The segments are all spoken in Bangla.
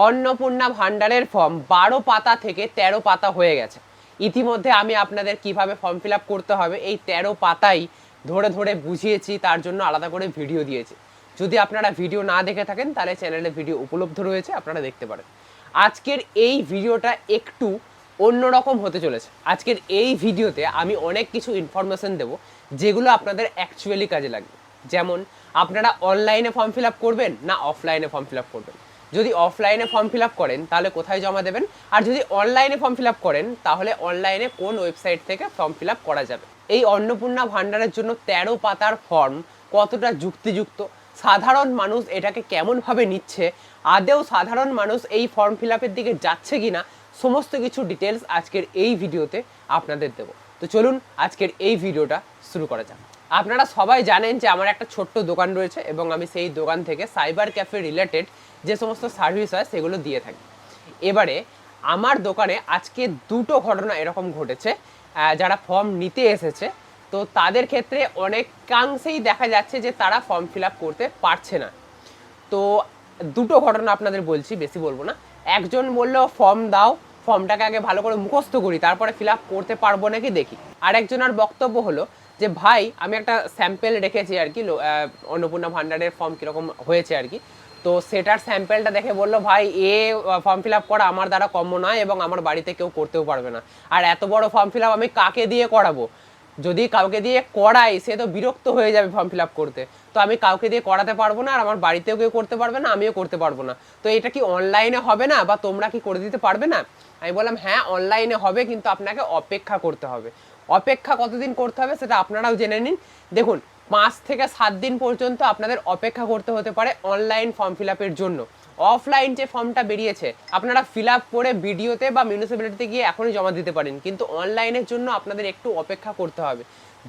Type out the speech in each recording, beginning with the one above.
অন্নপূর্ণা ভান্ডারের ফর্ম 12 পাতা থেকে 13 পাতা হয়ে গেছে। ইতিমধ্যে আমি আপনাদের কিভাবে ফর্ম ফিল আপ করতে হবে এই 13 পাতাই ধরে ধরে বুঝিয়েছি, তার জন্য আলাদা করে ভিডিও দিয়েছি। যদি আপনারা ভিডিও না দেখে থাকেন তাহলে চ্যানেলে ভিডিও উপলব্ধ রয়েছে, আপনারা দেখতে পারেন। আজকের এই ভিডিওটা একটু অন্যরকম হতে চলেছে। আজকের এই ভিডিওতে আমি অনেক কিছু ইনফরমেশন দেব যেগুলো আপনাদের অ্যাকচুয়ালি কাজে লাগবে। যেমন আপনারা অনলাইনে ফর্ম ফিল আপ করবেন না অফলাইনে ফর্ম ফিল আপ করবেন। যদি অফলাইনে ফর্ম ফিল আপ করেন তাহলে কোথায় জমা দেবেন, আর যদি অনলাইনে ফর্ম ফিল আপ করেন তাহলে অনলাইনে কোন ওয়েবসাইট থেকে ফর্ম ফিল আপ করা যাবে। এই অন্নপূর্ণা ভান্ডারের জন্য 13 পাতার ফর্ম কতটা যুক্তিযুক্ত, সাধারণ মানুষ এটাকে কেমনভাবে নিচ্ছে, আদেও সাধারণ মানুষ এই ফর্ম ফিল আপের দিকে যাচ্ছে কিনা, সমস্ত কিছু ডিটেলস আজকের এই ভিডিওতে আপনাদের দেবো। তো চলুন আজকের এই ভিডিওটা শুরু করা যাক। আপনারা সবাই জানেন যে আমার একটা ছোট্ট দোকান রয়েছে এবং আমি সেই দোকান থেকে সাইবার ক্যাফে রিলেটেড যে সমস্ত সার্ভিস হয় সেগুলো দিয়ে থাকি। এবারে আমার দোকানে আজকে দুটো ঘটনা এরকম ঘটেছে। যারা ফর্ম নিতে এসেছে তো তাদের ক্ষেত্রে অনেকাংশেই দেখা যাচ্ছে যে তারা ফর্ম ফিল আপ করতে পারছে না। তো দুটো ঘটনা আপনাদের বলছি, বেশি বলবো না। একজন বললো ফর্ম দাও, ফর্মটাকে আগে ভালো করে মুখস্থ করি তারপরে ফিল আপ করতে পারবো নাকি দেখি। আরেকজনের বক্তব্য হলো যে ভাই আমি একটা স্যাম্পেল রেখেছি আর কি, অন্নপূর্ণা ভান্ডারের ফর্ম কীরকম হয়েছে আর কি, তো সেটার স্যাম্পেলটা দেখে বললো ভাই ফর্ম ফিল আপ করা আমার দ্বারা কম্য নয় এবং আমার বাড়িতে কেউ করতেও পারবে না, আর এত বড় ফর্ম ফিল আপ আমি কাকে দিয়ে করাবো, যদি কাউকে দিয়ে করাই সে তো বিরক্ত হয়ে যাবে ফর্ম ফিল আপ করতে, তো আমি কাউকে দিয়ে করাতে পারবো না, আর আমার বাড়িতেও কেউ করতে পারবে না, আমিও করতে পারবো না, তো এটা কি অনলাইনে হবে না বা তোমরা কি করে দিতে পারবে না? আমি বললাম হ্যাঁ অনলাইনে হবে, কিন্তু আপনাকে অপেক্ষা করতে হবে। অপেক্ষা কতদিন করতে হবে সেটা আপনারাও জেনে নিন। দেখুন 5 থেকে 7 দিন পর্যন্ত আপনাদের অপেক্ষা করতে হতে পারে অনলাইন ফর্ম ফিল আপের জন্য। অফলাইন যে ফর্মটা বেরিয়েছে আপনারা ফিল আপ করে বিডিওতে বা মিউনিসিপ্যালিটিতে গিয়ে এখনই জমা দিতে পারেন, কিন্তু অনলাইনের জন্য আপনাদের একটু অপেক্ষা করতে হবে।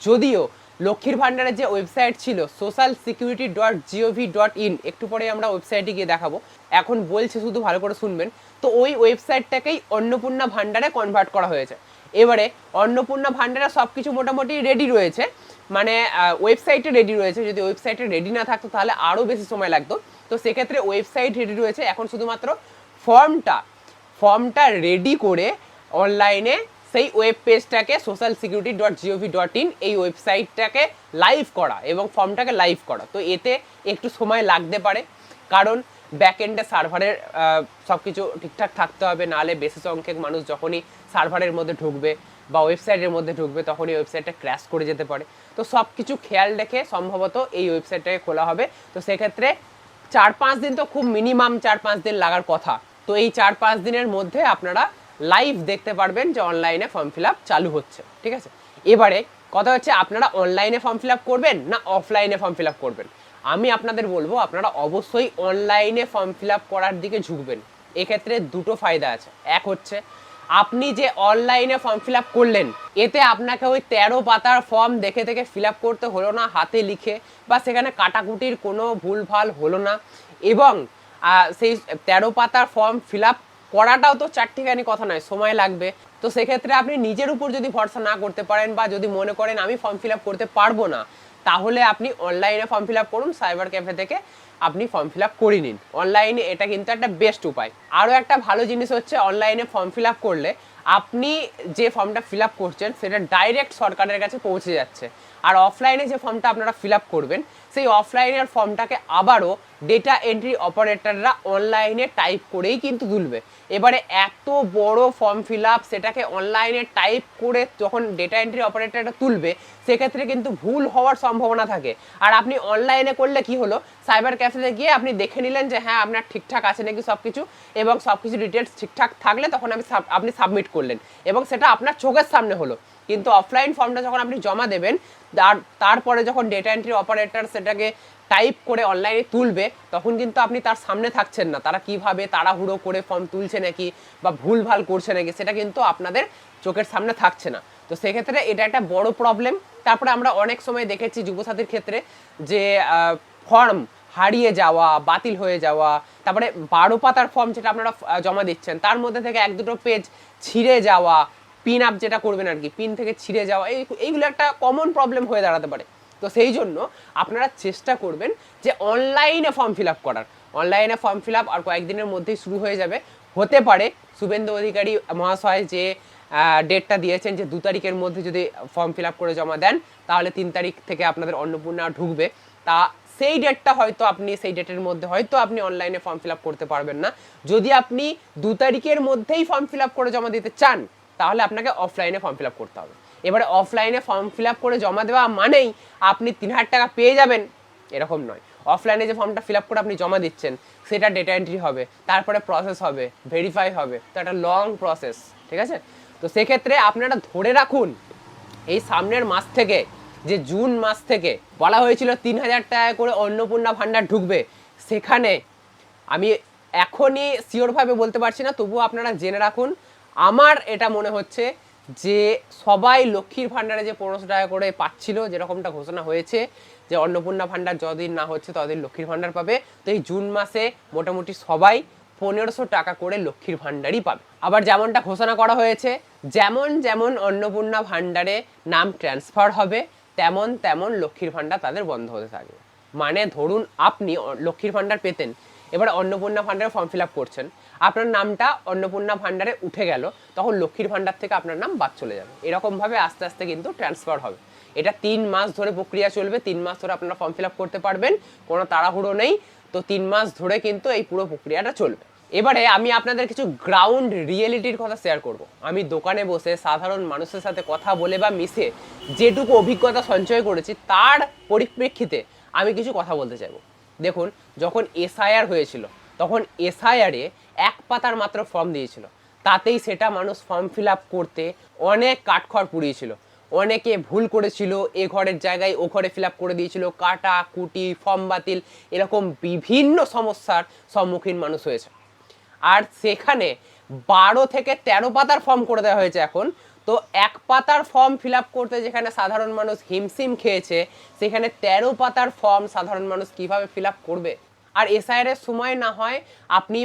যদিও লক্ষ্মীর ভান্ডারের যে ওয়েবসাইট ছিল socialsecurity.gov.in, একটু পরে আমরা ওয়েবসাইটে গিয়ে দেখাবো, এখন বলছে শুধু ভালো করে শুনবেন, তো ওই ওয়েবসাইটটাকেই অন্নপূর্ণা ভান্ডারে কনভার্ট করা হয়েছে। এবারে অন্নপূর্ণা ভান্ডারে সব কিছু মোটামুটি রেডি রয়েছে, মানে ওয়েবসাইটে রেডি রয়েছে। যদি ওয়েবসাইটে রেডি না থাকতো তাহলে আরও বেশি সময় লাগতো, তো সেক্ষেত্রে ওয়েবসাইট রেডি রয়েছে। এখন শুধুমাত্র ফর্মটা রেডি করে অনলাইনে সেই ওয়েব পেজটাকে socialsecurity.gov.in এই ওয়েবসাইটটাকে লাইভ করা এবং ফর্মটাকে লাইভ করা, তো এতে একটু সময় লাগতে পারে, কারণ ব্যাকএন্ডে সার্ভারের সব কিছু ঠিকঠাক থাকতে হবে, নাহলে বেশি সংখ্যক মানুষ যখনই সার্ভারের মধ্যে ঢুকবে বা ওয়েবসাইটের মধ্যে ঢুকবে তখনই ওয়েবসাইটটা ক্র্যাশ করে যেতে পারে। তো সব কিছু খেয়াল রেখে সম্ভবত এই ওয়েবসাইটটাকে খোলা হবে। তো সেক্ষেত্রে 4-5 দিন, তো খুব মিনিমাম 4-5 দিন লাগার কথা। তো এই 4-5 দিনের মধ্যে আপনারা লাইভ দেখতে পারবেন যে অনলাইনে ফর্ম ফিল আপ চালু হচ্ছে, ঠিক আছে? এবারে কথা হচ্ছে আপনারা অনলাইনে ফর্ম ফিল আপ করবেন না অফলাইনে ফর্ম ফিল আপ করবেন। আমি আপনাদের বলবো আপনারা অবশ্যই অনলাইনে ফর্ম ফিল আপ করার দিকে ঝুঁকবেন। এক্ষেত্রে দুটো ফায়দা আছে। এক হচ্ছে আপনি যে অনলাইনে ফর্ম ফিল আপ করলেন এতে আপনাকে ওই 13 পাতার ফর্ম দেখে দেখে ফিল আপ করতে হলো না হাতে লিখে, বা সেখানে কাটাকুটির কোনো ভুলভাল হলো না, এবং সেই 13 পাতার ফর্ম ফিল আপ করাটাও তো চারটিখানি কথা নয়, সময় লাগবে। তো সেক্ষেত্রে আপনি নিজের উপর যদি ভরসা না করতে পারেন বা যদি মনে করেন আমি ফর্ম ফিল আপ করতে পারবো না, তাহলে আপনি অনলাইনে ফর্ম ফিল আপ করুন, সাইবার ক্যাফে থেকে আপনি ফর্ম ফিল আপ করে নিন। অনলাইনে এটা কিন্তু একটা বেস্ট উপায়। আরও একটা ভালো জিনিস হচ্ছে অনলাইনে ফর্ম ফিল আপ করলে আপনি যে ফর্মটা ফিল আপ করছেন সেটা ডাইরেক্ট সরকারের কাছে পৌঁছে যাচ্ছে, আর অফলাইনে যে ফর্মটা আপনারা ফিল আপ করবেন সেই অফলাইনের ফর্মটাকে আবারও ডেটা এন্ট্রি অপারেটররা অনলাইনে টাইপ করেই কিন্তু তুলবে। এবারে এত বড় ফর্ম ফিল আপ সেটাকে অনলাইনে টাইপ করে যখন ডেটা এন্ট্রি অপারেটরটা তুলবে সেক্ষেত্রে কিন্তু ভুল হওয়ার সম্ভাবনা থাকে। আর আপনি অনলাইনে করলে কি হলো, সাইবার ক্যাফেতে গিয়ে আপনি দেখে নিলেন যে হ্যাঁ আপনার ঠিকঠাক আছে নাকি সব কিছু, এবং সব কিছু ডিটেলস ঠিকঠাক থাকলে তখন আপনি সাবমিট করলেন এবং সেটা আপনার চোখের সামনে হলো। কিন্তু অফলাইন ফর্মটা যখন আপনি জমা দেবেন তারপরে যখন ডেটা এন্ট্রি অপারেটর সেটাকে টাইপ করে অনলাইনে তুলবে তখন কিন্তু আপনি তার সামনে থাকছেন না, তারা কিভাবে তাড়াহুড়ো করে ফর্ম তুলছে নাকি বা ভুলভাল করছে নাকি সেটা কিন্তু আপনাদের চোখের সামনে থাকছে না। তো সেক্ষেত্রে এটা একটা বড় প্রবলেম। তারপরে আমরা অনেক সময় দেখেছি যুবসাথীর ক্ষেত্রে যে ফর্ম হারিয়ে যাওয়া, বাতিল হয়ে যাওয়া, তারপরে 12 পাতার ফর্ম যেটা আপনারা জমা দিচ্ছেন তার মধ্যে থেকে 1-2 পেজ ছিঁড়ে যাওয়া, পিন আপ যেটা করবেন আর কি, পিন থেকে ছিঁড়ে যাওয়া, এইগুলো একটা কমন প্রবলেম হয়ে দাঁড়াতে পারে। তো সেই জন্য আপনারা চেষ্টা করবেন যে অনলাইনে ফর্ম ফিল আপ করার। অনলাইনে ফর্ম ফিল আপ আর কয়েকদিনের মধ্যেই শুরু হয়ে যাবে। হতে পারে শুভেন্দু অধিকারী মহাশয় যে ডেটটা দিয়েছেন যে 2 তারিখের মধ্যে যদি ফর্ম ফিল আপ করে জমা দেন তাহলে 3 তারিখ থেকে আপনাদের অন্নপূর্ণা ঢুকবে। তা সেই ডেটটা হয়তো আপনি সেই ডেটের মধ্যে হয়তো আপনি অনলাইনে ফর্ম ফিল আপ করতে পারবেন না। যদি আপনি 2 তারিখের মধ্যেই ফর্ম ফিল আপ করে জমা দিতে চান তাহলে আপনাকে অফলাইনে ফর্ম ফিল আপ করতে হবে। এবারে অফলাইনে ফর্ম ফিল আপ করে জমা দেওয়া মানেই আপনি 3000 টাকা পেয়ে যাবেন এরকম নয়। অফলাইনে যে ফর্মটা ফিল আপ করে আপনি জমা দিচ্ছেন সেটা ডেটা এন্ট্রি হবে, তারপরে প্রসেস হবে, ভেরিফাই হবে, তো একটা লং প্রসেস, ঠিক আছে? তো সেক্ষেত্রে আপনারা ধরে রাখুন এই সামনের মাস থেকে, যে জুন মাস থেকে বলা হয়েছিল 3000 টাকা করে অন্নপূর্ণা ভাণ্ডার ঢুকবে, সেখানে আমি এখনই শিওরভাবে বলতে পারছি না, তবুও আপনারা জেনে রাখুন আমার এটা মনে হচ্ছে যে সবাই লক্ষ্মীর ভাণ্ডারে যে 1500 টাকা করে পাচ্ছিল, যেরকমটা ঘোষণা হয়েছে যে অন্নপূর্ণা ভাণ্ডার যতদিন না হচ্ছে ততদিন লক্ষ্মীর ভাণ্ডার পাবে, তো এই জুন মাসে মোটামুটি সবাই 1500 টাকা করে লক্ষ্মীর ভাণ্ডারই পাবে। আবার যেমনটা ঘোষণা করা হয়েছে, যেমন যেমন অন্নপূর্ণা ভাণ্ডারে নাম ট্রান্সফার হবে তেমন তেমন লক্ষ্মীর ভাণ্ডার তাদের বন্ধ হতে থাকবে। মানে ধরুন আপনি লক্ষ্মীর ভাণ্ডার পেতেন, এবার অন্নপূর্ণা ভাণ্ডারে ফর্ম ফিল আপ করছেন, আপনার নামটা অন্নপূর্ণা ভাণ্ডারে উঠে গেল, তখন লক্ষ্মীর ভাণ্ডার থেকে আপনার নাম বাদ চলে যাবে। এরকমভাবে আস্তে আস্তে কিন্তু ট্রান্সফার হবে। এটা 3 মাস ধরে প্রক্রিয়া চলবে, 3 মাস ধরে আপনারা ফর্ম ফিল আপ করতে পারবেন, কোনো তাড়াহুড়ো নেই। তো 3 মাস ধরে কিন্তু এই পুরো প্রক্রিয়াটা চলবে। এবারে আমি আপনাদের কিছু গ্রাউন্ড রিয়েলিটির কথা শেয়ার করব। আমি দোকানে বসে সাধারণ মানুষের সাথে কথা বলে বা মিশে যেটুকু অভিজ্ঞতা সঞ্চয় করেছি তার পরিপ্রেক্ষিতে আমি কিছু কথা বলতে চাইবো। দেখুন, যখন এসআইআর হয়েছিল তখন এসআইআরে 1 পাতার মাত্র ফর্ম দিয়েছিল, তাতেই সেটা মানুষ ফর্ম ফিল আপ করতে অনেক কাঠখড় পুড়িয়েছিল, অনেকে ভুল করেছিল, এ ঘরের জায়গায় ও ঘরে ফিল আপ করে দিয়েছিল, কাটা কুটি, ফর্ম বাতিল, এরকম বিভিন্ন সমস্যার সম্মুখীন মানুষ হয়েছে। আর সেখানে 12 থেকে 13 পাতার ফর্ম করে দেওয়া হয়েছে এখন। তো 1 পাতার ফর্ম ফিল আপ করতে যেখানে সাধারণ মানুষ হিমশিম খেয়েছে, সেখানে 13 পাতার ফর্ম সাধারণ মানুষ কিভাবে ফিল আপ করবে? আর এসআইআর এর সময় না হয় আপনি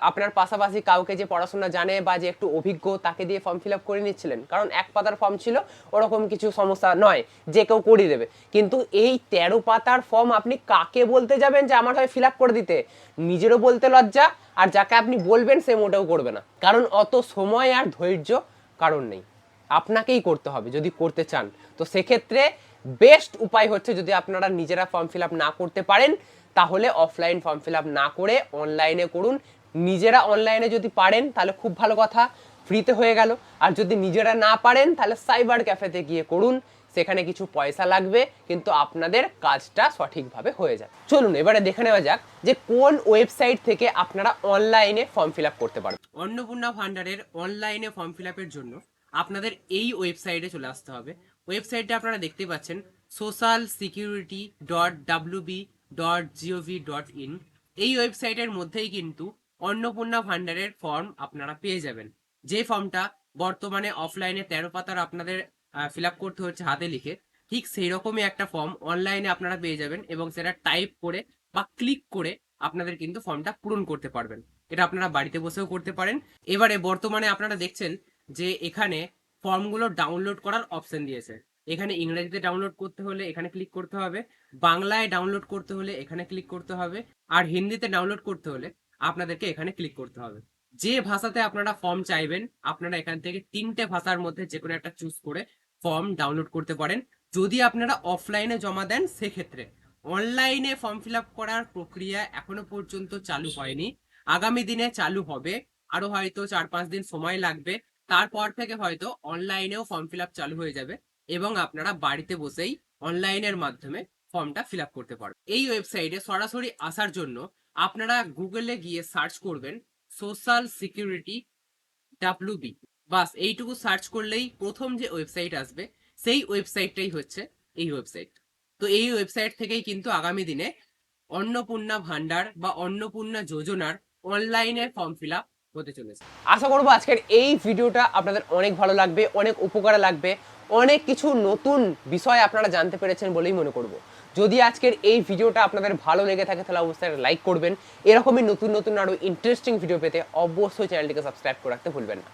আপনার পাশাপাশি কাউকে যে পড়াশোনা জানে বা যে একটু অভিজ্ঞ তাকে দিয়ে ফর্ম ফিল আপ করে নিচ্ছিলেন, কারণ 1 পাতার ফর্ম ছিল, ওরকম কিছু সমস্যা নয়, যে কেউ করিয়ে দেবে। কিন্তু এই 13 পাতার ফর্ম আপনি কাকে বলতে যাবেন যে আমার হয়ে ফিল আপ করে দিতে? নিজেরও বলতে লজ্জা, আর যাকে আপনি বলবেন সে মোটেও করবে না, কারণ অত সময় আর ধৈর্য কারণ নেই। আপনাকেই করতে হবে যদি করতে চান। তো সেক্ষেত্রে বেস্ট উপায় হচ্ছে, যদি আপনারা নিজেরা ফর্ম ফিল আপ না করতে পারেন তাহলে অফলাইন ফর্ম ফিল আপ না করে অনলাইনে করুন। নিজেরা অনলাইনে যদি পারেন তাহলে খুব ভালো কথা, ফ্রিতে হয়ে গেল। আর যদি নিজেরা না পারেন তাহলে সাইবার ক্যাফেতে গিয়ে করুন, সেখানে কিছু পয়সা লাগবে কিন্তু আপনাদের কাজটা সঠিকভাবে হয়ে যায়। চলুন এবারে দেখে নেওয়া যাক যে কোন ওয়েবসাইট থেকে আপনারা অনলাইনে ফর্ম ফিল আপ করতে পারবেন। অন্নপূর্ণা ভাণ্ডারের অনলাইনে ফর্ম ফিল আপের জন্য আপনাদের এই ওয়েবসাইটে চলে আসতে হবে। ওয়েবসাইটটা আপনারা দেখতে পাচ্ছেন socialsecurity.wb.gov.in। এই ওয়েবসাইটের মধ্যেই কিন্তু অন্নপূর্ণা ভাণ্ডারের ফর্ম আপনারা পেয়ে যাবেন। যে ফর্মটা বর্তমানে অফলাইনে 13 পাতার আপনাদের ফিল আপ করতে হচ্ছে হাতে লিখে, ঠিক সেই রকমই একটা ফর্ম অনলাইনে আপনারা পেয়ে যাবেন এবং সেটা টাইপ করে বা ক্লিক করে আপনাদের কিন্তু ফর্মটা পূরণ করতে পারবেন। এটা আপনারা বাড়িতে বসেও করতে পারেন। এবারে বর্তমানে আপনারা দেখছেন যে এখানে ফর্মগুলো ডাউনলোড করার অপশন দিয়েছে। এখানে ইংরেজিতে ডাউনলোড করতে হলে এখানে ক্লিক করতে হবে, বাংলায় ডাউনলোড করতে হলে এখানে ক্লিক করতে হবে, আর হিন্দিতে ডাউনলোড করতে হলে আপনাদেরকে এখানে ক্লিক করতে হবে। যে ভাষাতে আপনারা ফর্ম চাইবেন আপনারা এখান থেকে 3টে ভাষার মধ্যে যে কোনো একটা চুজ করে ফর্ম ডাউনলোড করতে পারেন। যদি আপনারা অফলাইনে জমা দেন সেক্ষেত্রে অনলাইনে ফর্ম ফিল আপ করার প্রক্রিয়া এখনো পর্যন্ত চালু হয়নি, আগামী দিনে চালু হবে, আরো হয়তো 4-5 দিন সময় লাগবে। তারপর থেকে হয়তো অনলাইনেও ফর্ম ফিল আপ চালু হয়ে যাবে এবং আপনারা বাড়িতে বসেই অনলাইনের মাধ্যমে ফর্মটা ফিল আপ করতে পারবেন। এই ওয়েবসাইটে সরাসরি আসার জন্য আপনারা গুগলে গিয়ে সার্চ করবেন সোশ্যাল সিকিউরিটি WB, বাস এইটুকু সার্চ করলেই প্রথম যে ওয়েবসাইট আসবে সেই ওয়েবসাইটটাই হচ্ছে এই ওয়েবসাইট। তো এই ওয়েবসাইট থেকেই কিন্তু আগামী দিনে অন্নপূর্ণা ভাণ্ডার বা অন্নপূর্ণা যোজনার অনলাইনে ফর্ম ফিল আপ হতে চলেছে। আশা করবো আজকের এই ভিডিওটা আপনাদের অনেক ভালো লাগবে, অনেক উপকারে লাগবে, অনেক কিছু নতুন বিষয় আপনারা জানতে পেরেছেন বলেই মনে করব। যদি আজকের এই ভিডিওটা আপনাদের ভালো লেগে থাকে তাহলে অবশ্যই লাইক করবেন। এরকমই নতুন নতুন আরো ইন্টারেস্টিং ভিডিও পেতে অবশ্যই চ্যানেলটিকে সাবস্ক্রাইব করে রাখতে ভুলবেন না।